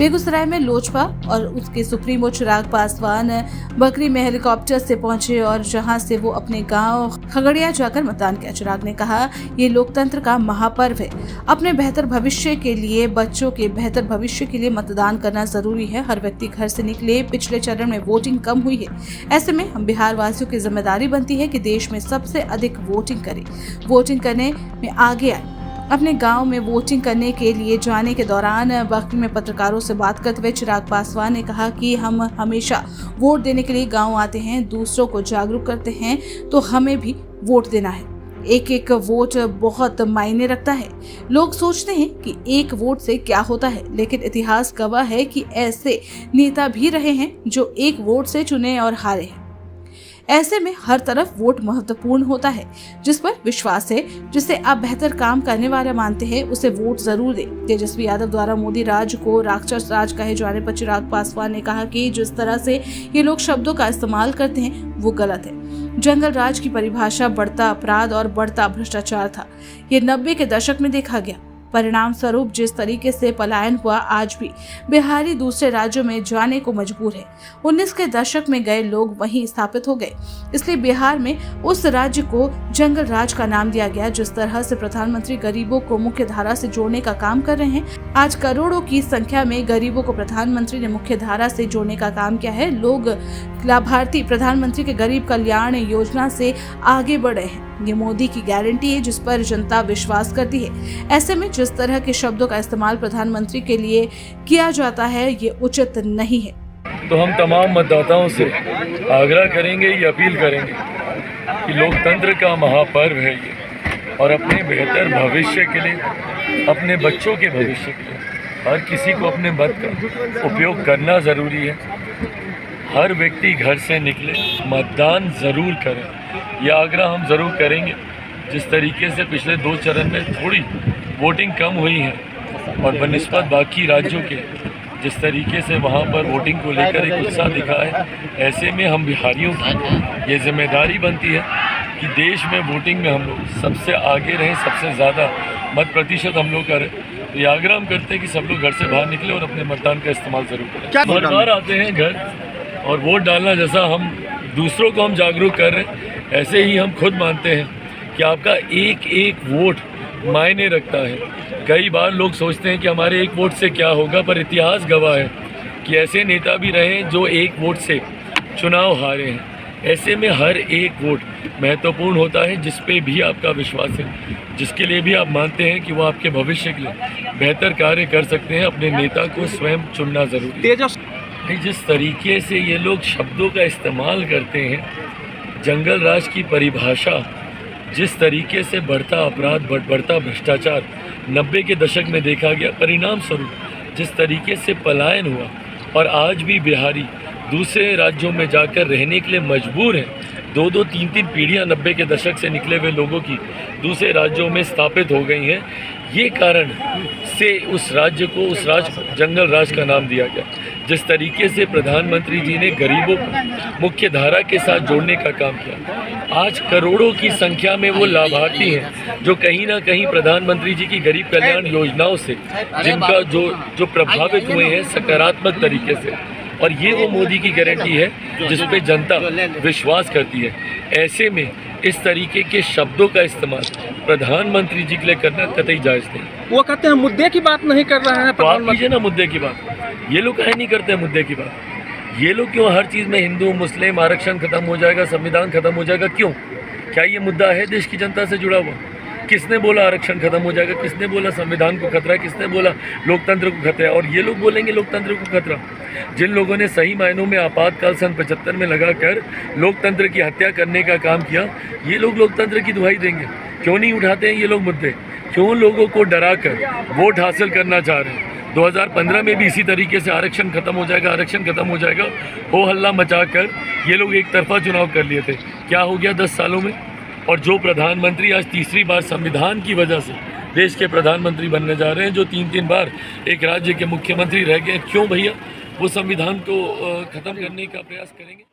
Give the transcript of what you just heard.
बेगूसराय में लोजपा और उसके सुप्रीमो चिराग पासवान बकरी में हेलीकॉप्टर से पहुंचे और जहां से वो अपने गांव खगड़िया जाकर मतदान किया। चिराग ने कहा, ये लोकतंत्र का महापर्व है। अपने बेहतर भविष्य के लिए, बच्चों के बेहतर भविष्य के लिए मतदान करना जरूरी है। हर व्यक्ति घर से निकले। पिछले चरण में वोटिंग कम हुई है। ऐसे में हम बिहार वासियों की जिम्मेदारी बनती है कि देश में सबसे अधिक वोटिंग करें। वोटिंग करने में आगे आए। अपने गांव में वोटिंग करने के लिए जाने के दौरान बकरी में पत्रकारों से बात करते हुए चिराग पासवान ने कहा कि हम हमेशा वोट देने के लिए गांव आते हैं, दूसरों को जागरूक करते हैं, तो हमें भी वोट देना है। एक एक वोट बहुत मायने रखता है। लोग सोचते हैं कि एक वोट से क्या होता है, लेकिन इतिहास गवाह है कि ऐसे नेता भी रहे हैं जो एक वोट से चुने और हारे हैं। ऐसे में हर तरफ वोट महत्वपूर्ण होता है। जिस पर विश्वास है, जिसे आप बेहतर काम करने वाला मानते हैं, उसे वोट जरूर दें। तेजस्वी यादव द्वारा मोदी राज को राक्षस राज कहे जाने पर चिराग पासवान ने कहा कि जिस तरह से ये लोग शब्दों का इस्तेमाल करते हैं वो गलत है। जंगल राज की परिभाषा बढ़ता अपराध और बढ़ता भ्रष्टाचार था। ये 90 के दशक में देखा गया। परिणाम स्वरूप जिस तरीके से पलायन हुआ, आज भी बिहारी दूसरे राज्यों में जाने को मजबूर है। 19 के दशक में गए लोग वहीं स्थापित हो गए, इसलिए बिहार में उस राज्य को जंगल राज का नाम दिया गया। जिस तरह से प्रधानमंत्री गरीबों को मुख्य धारा से जोड़ने का काम कर रहे हैं, आज करोड़ों की संख्या में गरीबों को प्रधानमंत्री ने मुख्य धारा से जोड़ने का काम किया है। लोग लाभार्थी प्रधानमंत्री के गरीब कल्याण योजना से आगे बढ़े हैं। ये मोदी की गारंटी है जिस पर जनता विश्वास करती है। ऐसे में जिस तरह के शब्दों का इस्तेमाल प्रधानमंत्री के लिए किया जाता है, ये उचित नहीं है। तो हम तमाम मतदाताओं से आग्रह करेंगे, ये अपील करेंगे कि लोकतंत्र का महापर्व है ये, और अपने बेहतर भविष्य के लिए, अपने बच्चों के भविष्य के लिए हर किसी को अपने मत का उपयोग करना ज़रूरी है। हर व्यक्ति घर से निकले, मतदान ज़रूर करें। यह आग्रह हम ज़रूर करेंगे। जिस तरीके से पिछले 2 चरण में थोड़ी वोटिंग कम हुई है और बनिस्बत बाकी राज्यों के जिस तरीके से वहाँ पर वोटिंग को लेकर एक उत्साह दिखा है, ऐसे में हम बिहारियों की ये जिम्मेदारी बनती है कि देश में वोटिंग में हम लोग सबसे आगे रहें, सबसे ज़्यादा मत प्रतिशत हम लोग करें। तो ये आग्रह हम करते हैं कि सब लोग घर से बाहर निकले और अपने मतदान का इस्तेमाल ज़रूर करें। हर बार आते हैं घर और वोट डालना, जैसा हम दूसरों को हम जागरूक कर रहे हैं, ऐसे ही हम खुद मानते हैं कि आपका एक एक वोट मायने रखता है। कई बार लोग सोचते हैं कि हमारे एक वोट से क्या होगा, पर इतिहास गवाह है कि ऐसे नेता भी रहे हैं जो एक वोट से चुनाव हारे हैं। ऐसे में हर एक वोट महत्वपूर्ण होता है, जिस पे भी आपका विश्वास है, जिसके लिए भी आप मानते हैं कि वो आपके भविष्य के लिए बेहतर कार्य कर सकते हैं। अपने नेता को स्वयं चुनना जरूरी है। जिस तरीके से ये लोग शब्दों का इस्तेमाल करते हैं, जंगल राज की परिभाषा, जिस तरीके से बढ़ता अपराध, बढ़ता भ्रष्टाचार 90 के दशक में देखा गया, परिणाम स्वरूप जिस तरीके से पलायन हुआ और आज भी बिहारी दूसरे राज्यों में जाकर रहने के लिए मजबूर हैं। 2-2, 3-3 पीढ़ियाँ 90 के दशक से निकले हुए लोगों की दूसरे राज्यों में स्थापित हो गई हैं। ये कारण से उस राज्य को जंगल राज का नाम दिया गया। जिस तरीके से प्रधानमंत्री जी ने गरीबों को मुख्य धारा के साथ जोड़ने का काम किया, आज करोड़ों की संख्या में वो लाभार्थी हैं जो कहीं ना कहीं प्रधानमंत्री जी की गरीब कल्याण योजनाओं से जिनका जो प्रभावित हुए हैं सकारात्मक तरीके से, और ये वो मोदी की गारंटी है जिस पे जनता विश्वास करती है। ऐसे में इस तरीके के शब्दों का इस्तेमाल प्रधानमंत्री जी के लिए करना कतई जायज़ नहीं। वो कहते हैं मुद्दे की बात नहीं कर रहे हैं। तो आप कीजिए ना मुद्दे की बात। ये लोग कहीं नहीं करते हैं मुद्दे की बात। ये लोग क्यों हर चीज़ में हिंदू मुस्लिम आरक्षण खत्म हो जाएगा, संविधान खत्म हो जाएगा, क्यों? क्या ये मुद्दा है देश की जनता से जुड़ा हुआ? किसने बोला आरक्षण खत्म हो जाएगा? किसने बोला संविधान को खतरा है? किसने बोला लोकतंत्र को खतरा है? और ये लोग बोलेंगे लोकतंत्र को खतरा। जिन लोगों ने सही मायनों में आपातकाल सन 75 में लगाकर लोकतंत्र की हत्या करने का काम किया, ये लोग लोकतंत्र की दुहाई देंगे? क्यों नहीं उठाते हैं ये लोग मुद्दे? क्यों लोगों को डराकर वोट हासिल करना चाह रहे हैं? 2015 में भी इसी तरीके से आरक्षण खत्म हो जाएगा, आरक्षण खत्म हो जाएगा, हो हल्ला मचाकर ये लोग एक तरफा चुनाव कर लिए थे। क्या हो गया 10 सालों में? और जो प्रधानमंत्री आज तीसरी बार संविधान की वजह से देश के प्रधानमंत्री बनने जा रहे हैं, जो 3-3 बार एक राज्य के मुख्यमंत्री रह गए, क्यों भैया वो संविधान को खत्म करने का प्रयास करेंगे?